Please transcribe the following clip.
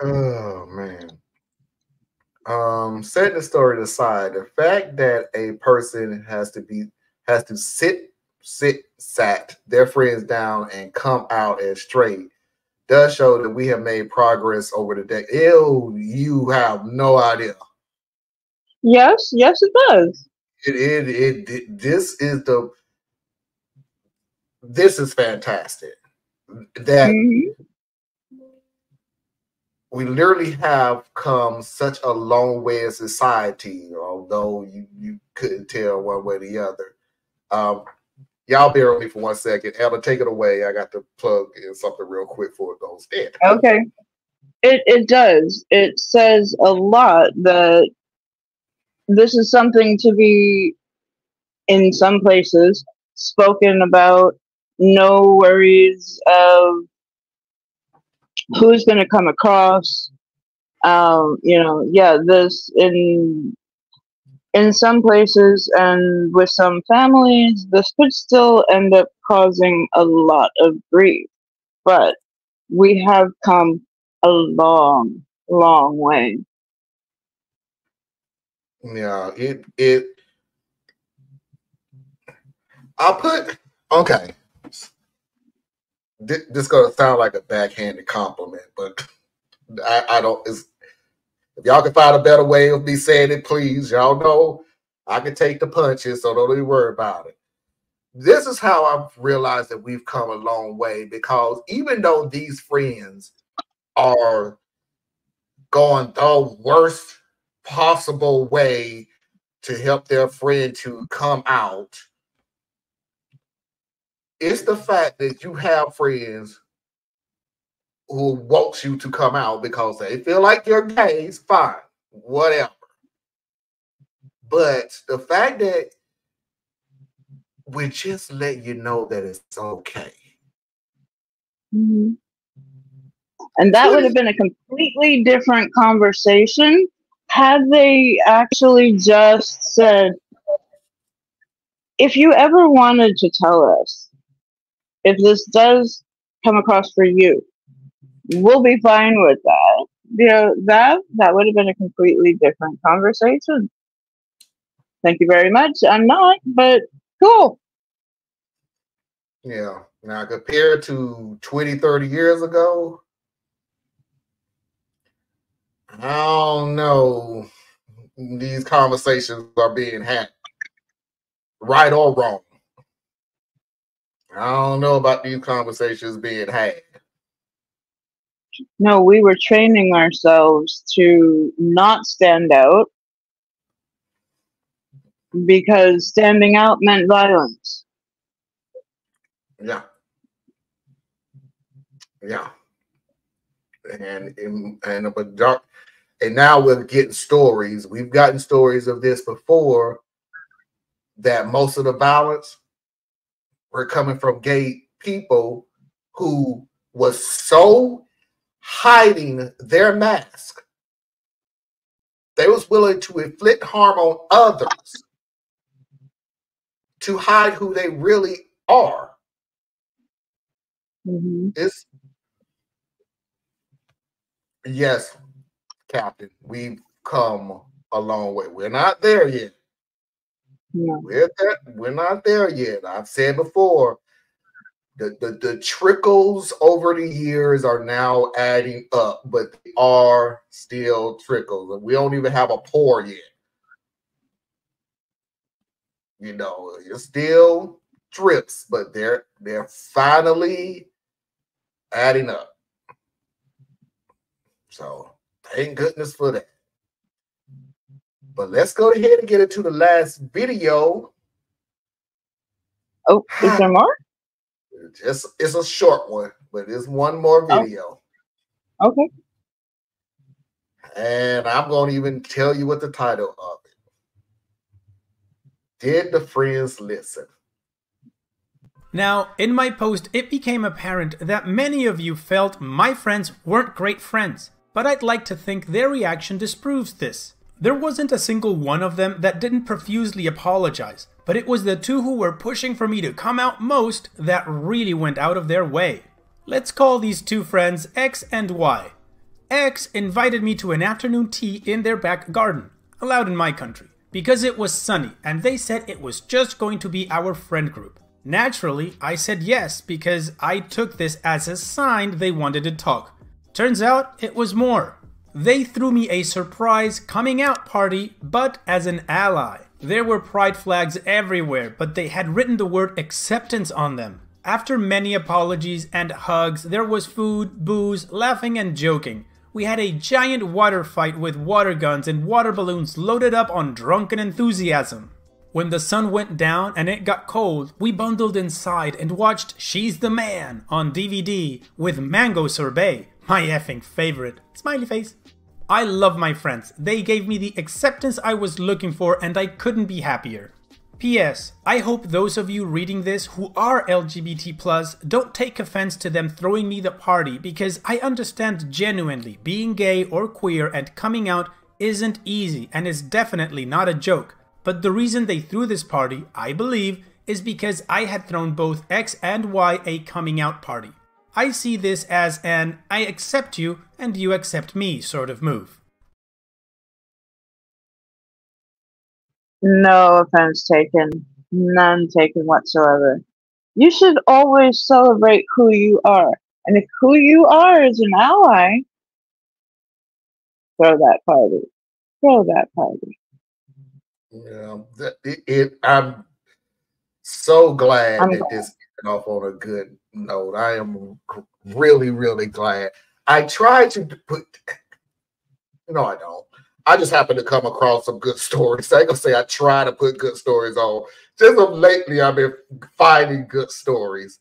Oh man. Setting the story aside, the fact that a person has to sat their friends down and come out as straight does show that we have made progress over the day. Ew, you have no idea. Yes, yes, it does. This is fantastic. That Hmm. we literally have come such a long way as society, although you couldn't tell one way or the other. Um, y'all bear with me for 1 second. Ella, take it away. I got to plug in something real quick before it goes dead. Okay. It does. It says a lot that this is something to be, in some places, spoken about. No worries of who's going to come across. Yeah, this in some places and with some families, this could still end up causing a lot of grief. But we have come a long, long way. Yeah, it. I'll put okay. This is gonna sound like a backhanded compliment, but I don't. If y'all can find a better way of me saying it, please. Y'all know I can take the punches, so don't even worry about it. This is how I've realized that we've come a long way because even though these friends are going the worst possible way to help their friend to come out, it's the fact that you have friends who wants you to come out because they feel like you're gay, fine, whatever. But the fact that we just let you know that it's okay. Hmm. And that would have 20, been a completely different conversation had they actually just said, if you ever wanted to tell us if this does come across for you, we'll be fine with that. That would have been a completely different conversation. Thank you very much. I'm not, but cool. yeah. Now compared to 20, 30 years ago, I don't know. These conversations are being had, right or wrong. I don't know about these conversations being had. No, we were training ourselves to not stand out because standing out meant violence. Yeah, yeah. And now we're getting stories. We've gotten stories of this before that most of the violence were coming from gay people who was so hiding their mask. They was willing to inflict harm on others to hide who they really are. Hmm. It's yes, Captain. We've come a long way. We're not there yet. No. We're not there yet. I've said before, the trickles over the years are now adding up, but they are still trickles. We don't even have a pour yet. You know, it's still drips, but they're finally adding up. So thank goodness for that. But let's go ahead and get into the last video. Oh, is there more? Just it's a short one, but it's one more Oh, video. okay. And I'm gonna even tell you what the title of it. Did the friends listen? Now, in my post, it became apparent that many of you felt my friends weren't great friends, but I'd like to think their reaction disproves this. There wasn't a single one of them that didn't profusely apologize, but it was the two who were pushing for me to come out most that really went out of their way. Let's call these two friends X and Y. X invited me to an afternoon tea in their back garden, allowed in my country, because it was sunny and they said it was just going to be our friend group. Naturally, I said yes because I took this as a sign they wanted to talk. Turns out it was more. They threw me a surprise coming out party, but as an ally. There were pride flags everywhere, but they had written the word acceptance on them. After many apologies and hugs, there was food, booze, laughing and joking. We had a giant water fight with water guns and water balloons loaded up on drunken enthusiasm. When the sun went down and it got cold, we bundled inside and watched She's the Man on DVD with mango sorbet, my effing favorite. Smiley face. I love my friends. They gave me the acceptance I was looking for and I couldn't be happier. P.S. I hope those of you reading this who are LGBT+ don't take offense to them throwing me the party, because I understand genuinely being gay or queer and coming out isn't easy and is definitely not a joke. But the reason they threw this party, I believe, is because I had thrown both X and Y a coming out party. I see this as an I accept you and you accept me sort of move. No offense taken. None taken whatsoever. You should always celebrate who you are. And if who you are is an ally, throw that party. Throw that party. Yeah, I'm so glad that this got off on a good note. I am really, really glad. I tried to put, no, I don't. I just happen to come across some good stories. I ain't gonna say I try to put good stories on. Just lately, I've been finding good stories.